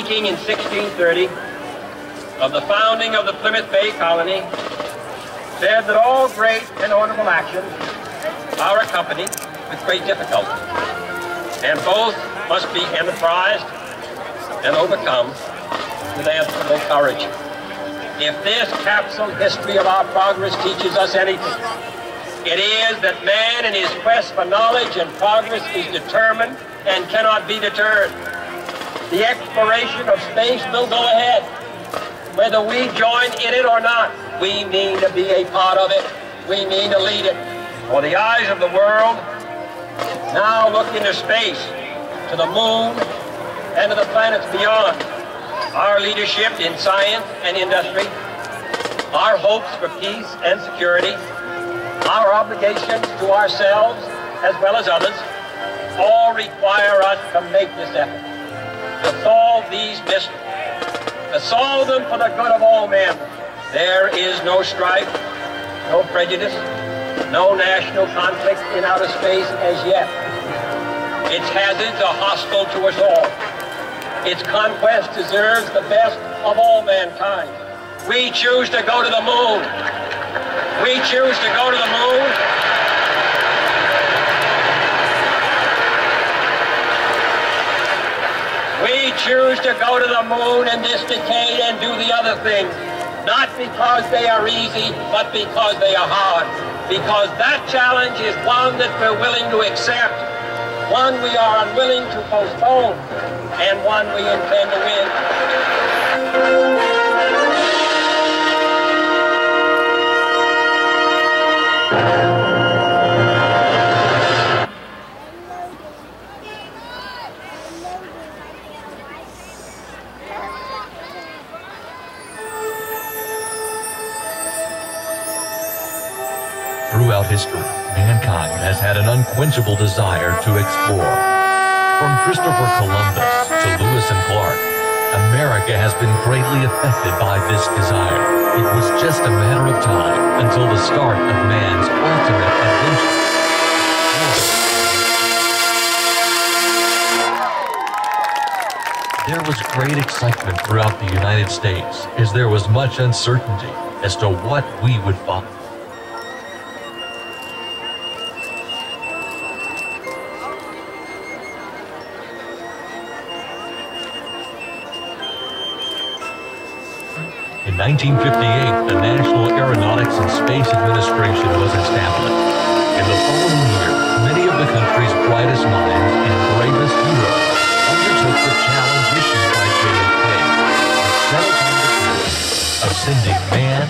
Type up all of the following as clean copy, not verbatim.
speaking in 1630 of the founding of the Plymouth Bay Colony, said that all great and honorable actions are accompanied with great difficulty, and both must be enterprised and overcome with admirable courage. If this capsule history of our progress teaches us anything, it is that man in his quest for knowledge and progress is determined and cannot be deterred. The exploration of space will go ahead, whether we join in it or not. We mean to be a part of it. We mean to lead it. For the eyes of the world now look into space, to the moon, and to the planets beyond. Our leadership in science and industry, our hopes for peace and security, our obligations to ourselves as well as others, all require us to make this effort, to solve these mysteries, to solve them for the good of all men. There is no strife, no prejudice, no national conflict in outer space as yet. Its hazards are hostile to us all. Its conquest deserves the best of all mankind. We choose to go to the moon. We choose to go to the moon. We choose to go to the moon in this decade and do the other things, not because they are easy, but because they are hard. Because that challenge is one that we're willing to accept, one we are unwilling to postpone, and one we intend to win. Throughout history, mankind has had an unquenchable desire to explore. From Christopher Columbus to Lewis and Clark, America has been greatly affected by this desire. It was just a matter of time until the start of man's ultimate adventure. There was great excitement throughout the United States as there was much uncertainty as to what we would find. In 1958, the National Aeronautics and Space Administration was established. In the following year, many of the country's brightest minds and bravest heroes undertook the challenge issued by JFK and set upon the task of sending man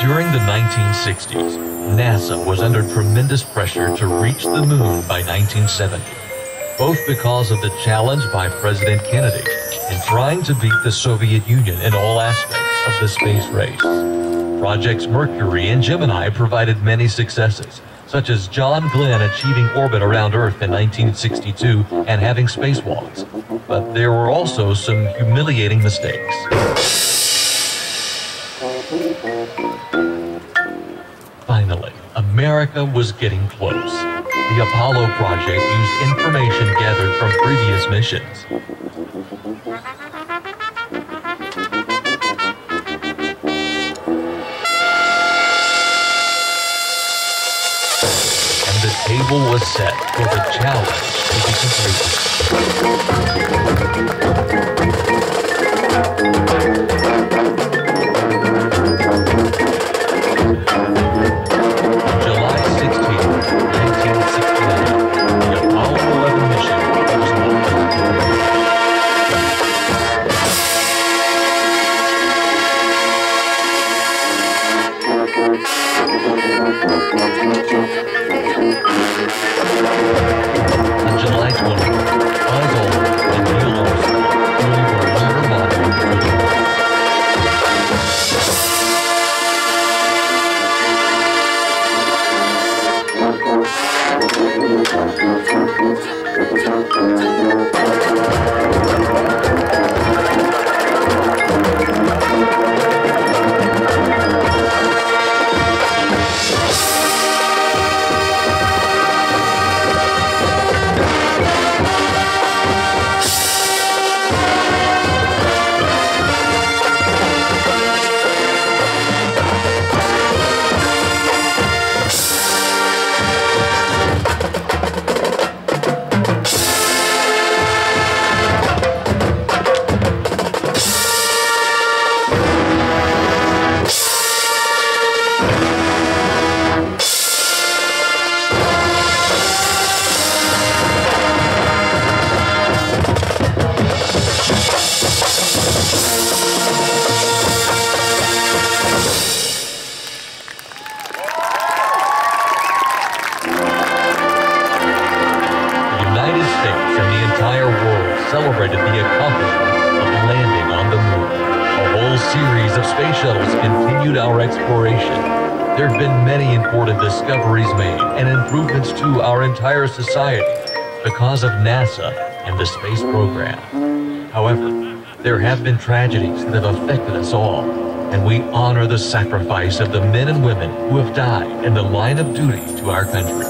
During the 1960s, NASA was under tremendous pressure to reach the moon by 1970, both because of the challenge by President Kennedy in trying to beat the Soviet Union in all aspects of the space race. Projects Mercury and Gemini provided many successes, such as John Glenn achieving orbit around Earth in 1962 and having spacewalks. But there were also some humiliating mistakes. Finally, America was getting close. The Apollo project used information gathered from previous missions. And the table was set for the challenge to be July 16, 1969, the Apollo 11 mission was launched. On July 20, Buzz Aldrin and Neil Armstrong flew the lunar module to the moon. Celebrated the accomplishment of landing on the moon. A whole series of space shuttles continued our exploration. There have been many important discoveries made and improvements to our entire society because of NASA and the space program. However, there have been tragedies that have affected us all, and we honor the sacrifice of the men and women who have died in the line of duty to our country.